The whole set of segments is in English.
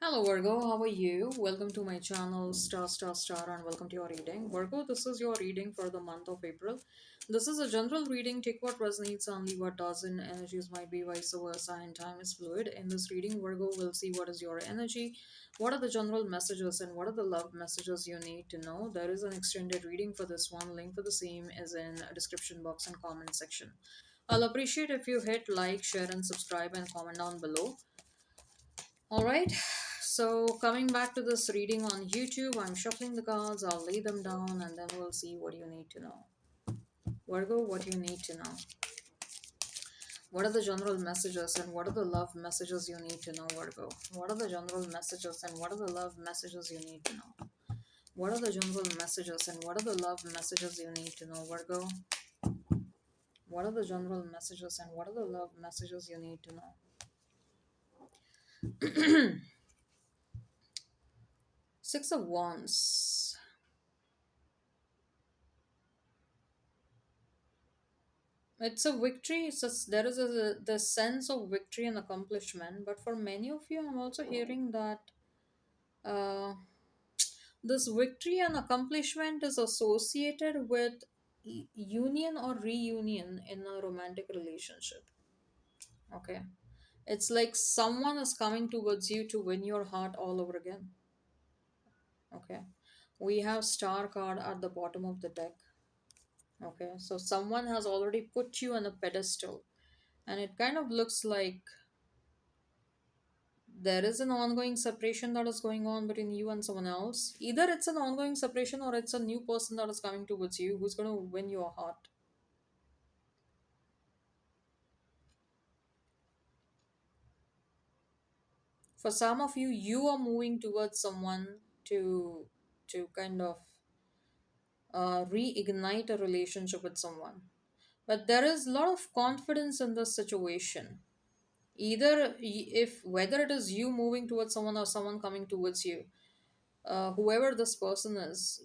Hello Virgo, how are you? Welcome to my channel and welcome to your reading. Virgo, this is your reading for the month of April. This is a general reading. Take what resonates and leave what doesn't. Energies might be vice versa and time is fluid. In this reading, Virgo will see what is your energy, what are the general messages, and what are the love messages you need to know. There is an extended reading for this one. Link for the same is in a description box and comment section. I'll appreciate if you hit like, share, and subscribe and comment down below. All right, so coming back to this reading on YouTube, I'm shuffling the cards, I'll lay them down, and then we'll see what you need to know. Virgo, what you need to know. What are the general messages and what are the love messages you need to know, Virgo? What are the general messages and what are the love messages you need to know? What are the general messages and what are the love messages you need to know, Virgo? What are the general messages and what are the love messages you need to know? Six of Wands. It's a victory. There is the sense of victory and accomplishment. But for many of you, I'm also hearing that uh, this victory and accomplishment is associated with union or reunion in a romantic relationship. Okay. It's like someone is coming towards you to win your heart all over again. Okay. We have star card at the bottom of the deck. Okay. So someone has already put you on a pedestal. And it kind of looks like there is an ongoing separation that is going on between you and someone else. Either it's an ongoing separation or it's a new person that is coming towards you who's going to win your heart. For some of you, you are moving towards someone to kind of reignite a relationship with someone. But there is a lot of confidence in this situation. If whether it is you moving towards someone or someone coming towards you, whoever this person is,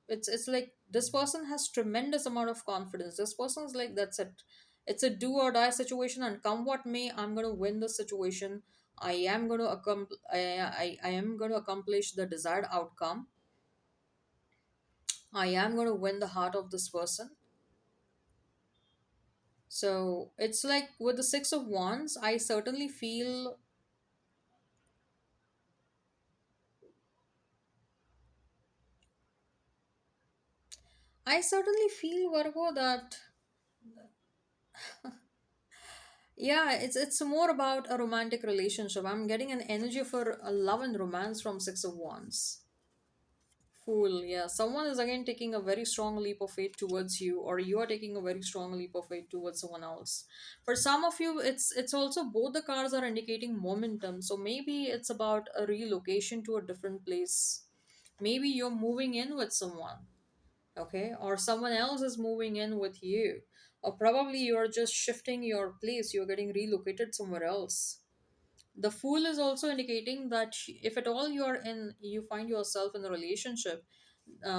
it's like this person has tremendous amount of confidence. This person is like, that's it, it's a do or die situation, and come what may, I'm going to win the situation. I am going to accomplish the desired outcome. I am going to win the heart of this person. So it's like with the Six of Wands, I certainly feel, Virgo, that yeah, it's more about a romantic relationship. I'm getting an energy for a love and romance from Six of Wands. Fool, yeah. Someone is again taking a very strong leap of faith towards you, or you are taking a very strong leap of faith towards someone else. For some of you, it's also both the cards are indicating momentum. So maybe it's about a relocation to a different place. Maybe you're moving in with someone, okay, or someone else is moving in with you, or probably you're just shifting your place, you're getting relocated somewhere else. The Fool is also indicating that if at all you find yourself in a relationship,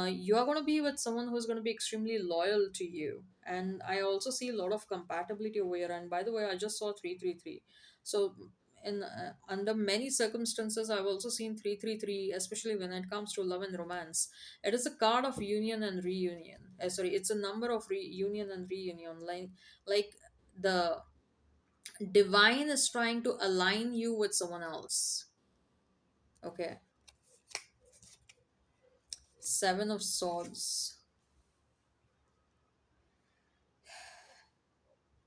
you are going to be with someone who's going to be extremely loyal to you. And I also see a lot of compatibility over here. And by the way, I just saw 333. So in under many circumstances, I've also seen 333, especially when it comes to love and romance. It is a card of union and reunion. Sorry, it's a number of reunion and reunion. Like the divine is trying to align you with someone else. Okay. Seven of Swords.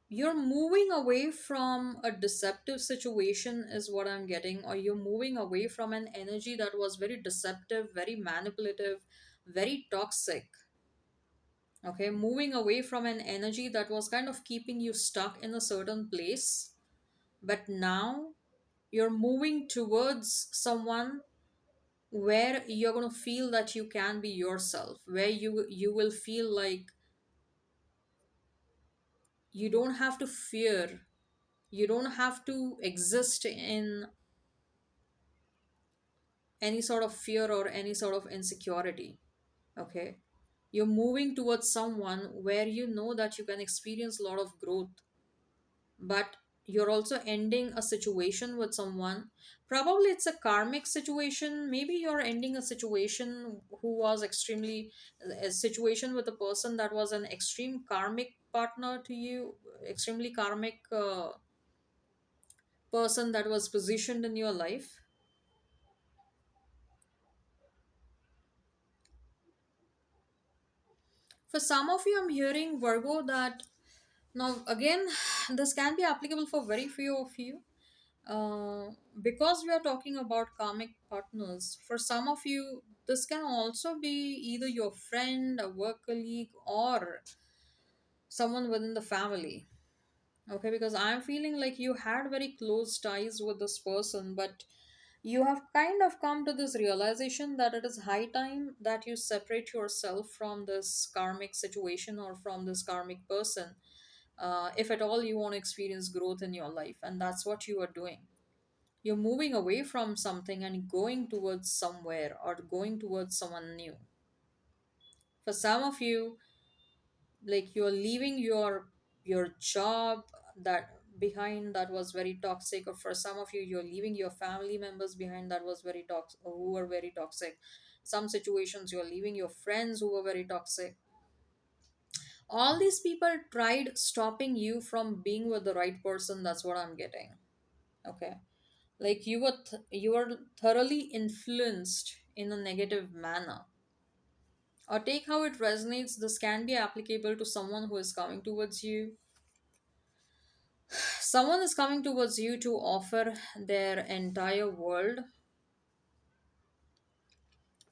You're moving away from a deceptive situation, is what I'm getting, or you're moving away from an energy that was very deceptive, very manipulative, very toxic. Okay, moving away from an energy that was kind of keeping you stuck in a certain place, but now you're moving towards someone where you're going to feel that you can be yourself, where you will feel like you don't have to fear, you don't have to exist in any sort of fear or any sort of insecurity. Okay, you're moving towards someone where you know that you can experience a lot of growth, but you're also ending a situation with someone. Probably it's a karmic situation. Maybe you're ending a situation who was extremely, a situation with a person that was an extreme karmic partner to you, extremely karmic person that was positioned in your life. For some of you, I'm hearing Virgo that now again, this can be applicable for very few of you. Because we are talking about karmic partners, for some of you, this can also be either your friend, a work colleague, or someone within the family. Okay, because I'm feeling like you had very close ties with this person, but you have kind of come to this realization that it is high time that you separate yourself from this karmic situation or from this karmic person, if at all you want to experience growth in your life. And that's what you are doing. You're moving away from something and going towards somewhere or going towards someone new. For some of you, like you're leaving your job that behind that was very toxic, or for some of you, you're leaving your family members behind that was very toxic, who were very toxic. Some situations you're leaving your friends who were very toxic. All these people tried stopping you from being with the right person. That's what I'm getting. Okay, like you were thoroughly influenced in a negative manner, or take how it resonates. This can be applicable to someone who is coming towards you. Someone is coming towards you to offer their entire world.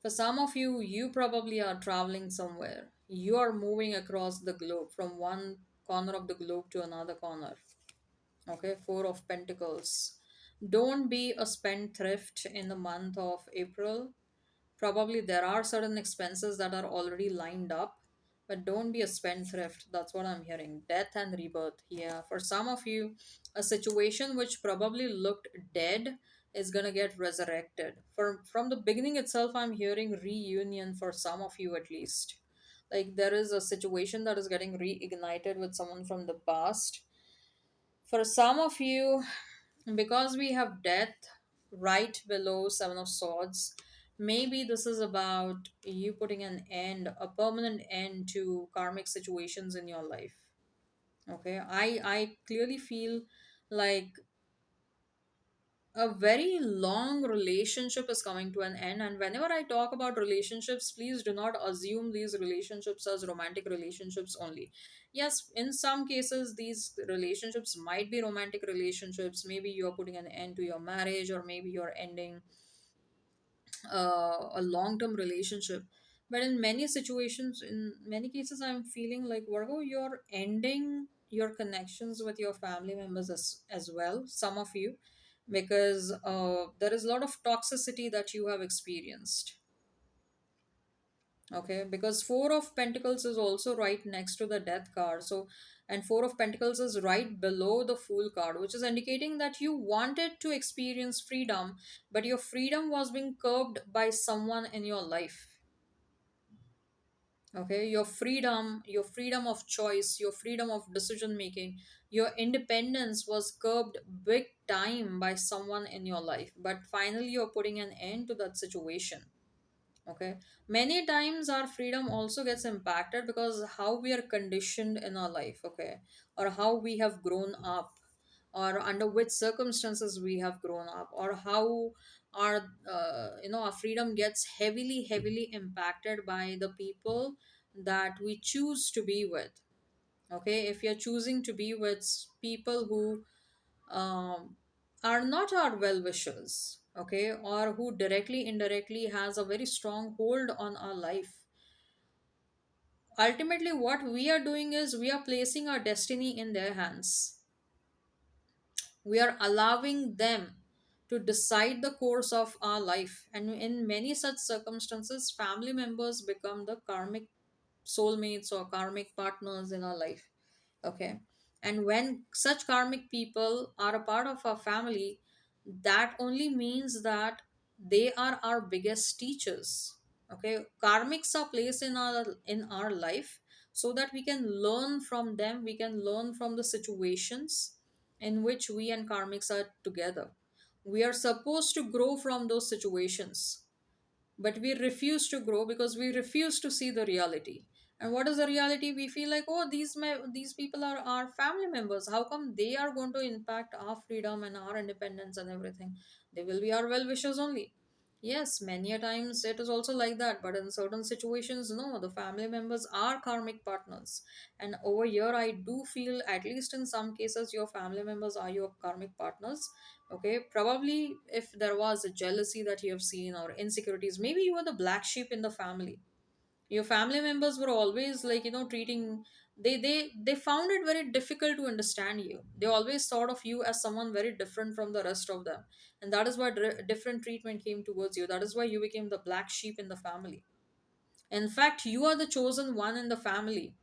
For some of you, you probably are traveling somewhere. You are moving across the globe from one corner of the globe to another corner. Okay, Four of Pentacles. Don't be a spendthrift in the month of April. Probably there are certain expenses that are already lined up, but don't be a spendthrift. That's what I'm hearing. Death and rebirth. Yeah, for some of you, a situation which probably looked dead is gonna get resurrected. From the beginning itself, I'm hearing reunion for some of you at least. Like there is a situation that is getting reignited with someone from the past. For some of you, because we have death right below Seven of Swords, maybe this is about you putting an end, a permanent end to karmic situations in your life. Okay, I clearly feel like a very long relationship is coming to an end. And whenever I talk about relationships, please do not assume these relationships as romantic relationships only. Yes, in some cases these relationships might be romantic relationships. Maybe you're putting an end to your marriage, or maybe you're ending a long-term relationship. But in many situations, in many cases, I'm feeling like Virgo, you're ending your connections with your family members as well, some of you, because there is a lot of toxicity that you have experienced. Okay, because Four of Pentacles is also right next to the Death card. So, and Four of Pentacles is right below the Fool card, which is indicating that you wanted to experience freedom, but your freedom was being curbed by someone in your life. Okay, your freedom of choice, your freedom of decision making, your independence was curbed big time by someone in your life. But finally, you're putting an end to that situation. Okay, many times our freedom also gets impacted because how we are conditioned in our life. Okay, or how we have grown up, or under which circumstances we have grown up, or how our our freedom gets heavily impacted by the people that we choose to be with. Okay, if you're choosing to be with people who um, are not our well wishers, okay, or who directly indirectly has a very strong hold on our life, ultimately what we are doing is we are placing our destiny in their hands. We are allowing them to decide the course of our life, and in many such circumstances family members become the karmic soulmates or karmic partners in our life. Okay, and when such karmic people are a part of our family, that only means that they are our biggest teachers. Okay, karmics are placed in our life so that we can learn from them, we can learn from the situations, in which we and karmics are together. We are supposed to grow from those situations, but we refuse to grow because we refuse to see the reality. And what is the reality? We feel like, oh, these people are our family members, how come they are going to impact our freedom and our independence and everything? They will be our well wishers only. Yes, many a times it is also like that, but in certain situations, no, the family members are karmic partners. And over here, I do feel, at least in some cases, your family members are your karmic partners. Okay, probably if there was a jealousy that you have seen or insecurities, maybe you were the black sheep in the family. Your family members were always like, treating, they found it very difficult to understand you. They always thought of you as someone very different from the rest of them, and that is why different treatment came towards you. That is why you became the black sheep in the family. In fact, you are the chosen one in the family.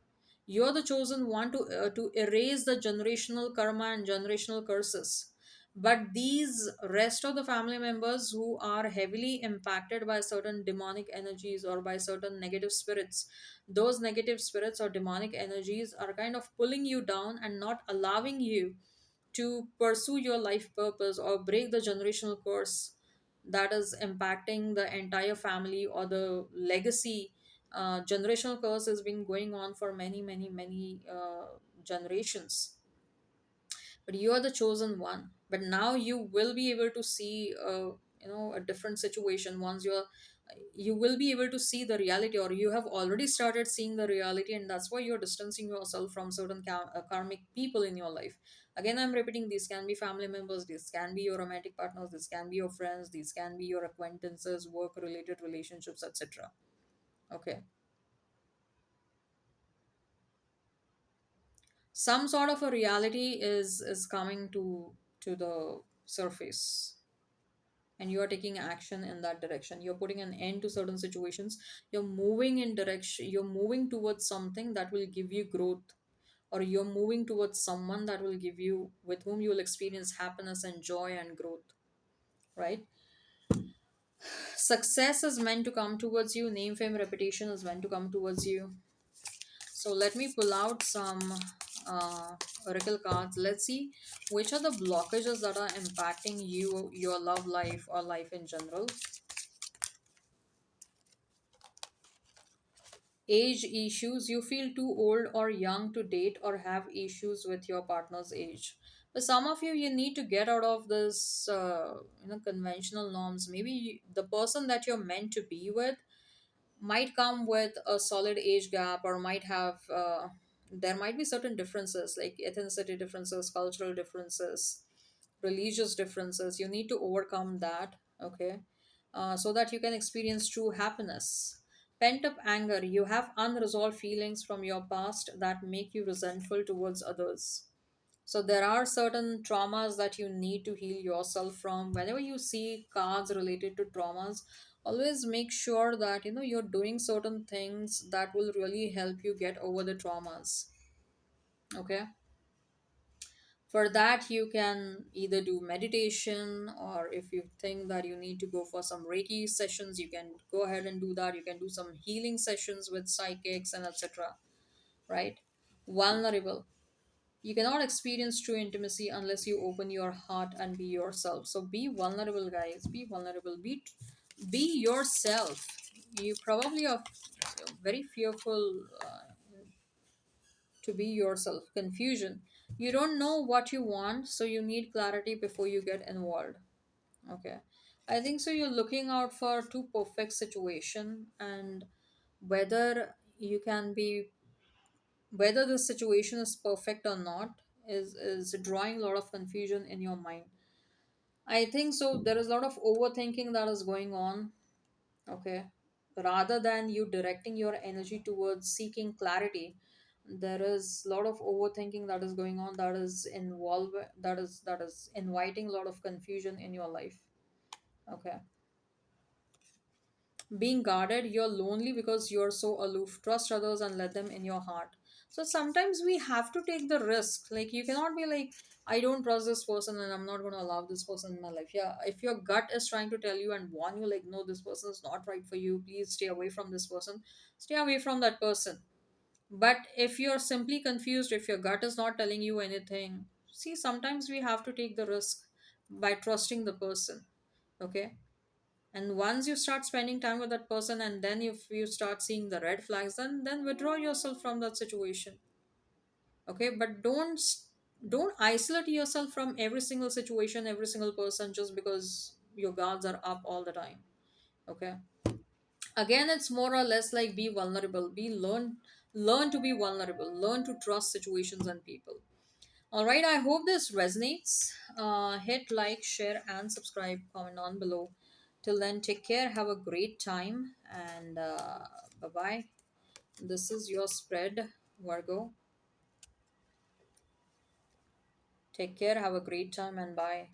You're the chosen one to erase the generational karma and generational curses. But these rest of the family members who are heavily impacted by certain demonic energies or by certain negative spirits, those negative spirits or demonic energies are kind of pulling you down and not allowing you to pursue your life purpose or break the generational curse that is impacting the entire family or the legacy. Generational curse has been going on for many, many, many generations, but you are the chosen one. But now you will be able to see a different situation. Once you will be able to see the reality, or you have already started seeing the reality, and that's why you're distancing yourself from certain karmic people in your life. Again, I'm repeating, these can be family members, these can be your romantic partners, this can be your friends, these can be your acquaintances, work related relationships, etc. Okay, some sort of a reality is coming to the surface, and you are taking action in that direction. You're putting an end to certain situations. You're moving towards something that will give you growth, or you're moving towards someone that will give you, with whom you will experience happiness and joy and growth, right? Success is meant to come towards you. Name, fame, reputation is meant to come towards you. So let me pull out some uh, oracle cards. Let's see which are the blockages that are impacting you, your love life, or life in general. Age issues. You feel too old or young to date or have issues with your partner's age. For some of you, you need to get out of this conventional norms. Maybe the person that you're meant to be with might come with a solid age gap, or might have there might be certain differences like ethnicity differences, cultural differences, religious differences. You need to overcome that. Okay, so that you can experience true happiness. Pent up anger. You have unresolved feelings from your past that make you resentful towards others. So there are certain traumas that you need to heal yourself from. Whenever you see cards related to traumas, always make sure that you're doing certain things that will really help you get over the traumas. Okay? For that, you can either do meditation, or if you think that you need to go for some Reiki sessions, you can go ahead and do that. You can do some healing sessions with psychics and etc. Right? Vulnerable. You cannot experience true intimacy unless you open your heart and be yourself. So be vulnerable, guys. Be vulnerable. Be yourself. You probably are very fearful to be yourself. Confusion. You don't know what you want, so you need clarity before you get involved. Okay. I think so. You're looking out for two perfect situation, and whether you can be whether the situation is perfect or not is drawing a lot of confusion in your mind. I think so there is a lot of overthinking that is going on. Okay, rather than you directing your energy towards seeking clarity, there is a lot of overthinking that is going on, that is inviting a lot of confusion in your life. Okay, being guarded. You're lonely because you're so aloof. Trust others and let them in your heart. So sometimes we have to take the risk. Like, you cannot be like, I don't trust this person and I'm not going to allow this person in my life. Yeah, if your gut is trying to tell you and warn you, like, no, this person is not right for you, please stay away from this person, stay away from that person. But if you're simply confused, if your gut is not telling you anything, See, sometimes we have to take the risk by trusting the person. Okay. And once you start spending time with that person, and then if you start seeing the red flags, then withdraw yourself from that situation. Okay. But don't isolate yourself from every single situation, every single person, just because your guards are up all the time. Okay. Again, it's more or less like be vulnerable, learn to be vulnerable, learn to trust situations and people. All right, I hope this resonates. Hit like, share, and subscribe, comment on below. Till then, take care, have a great time, and bye bye. This is your spread, Virgo. Take care, have a great time, and bye.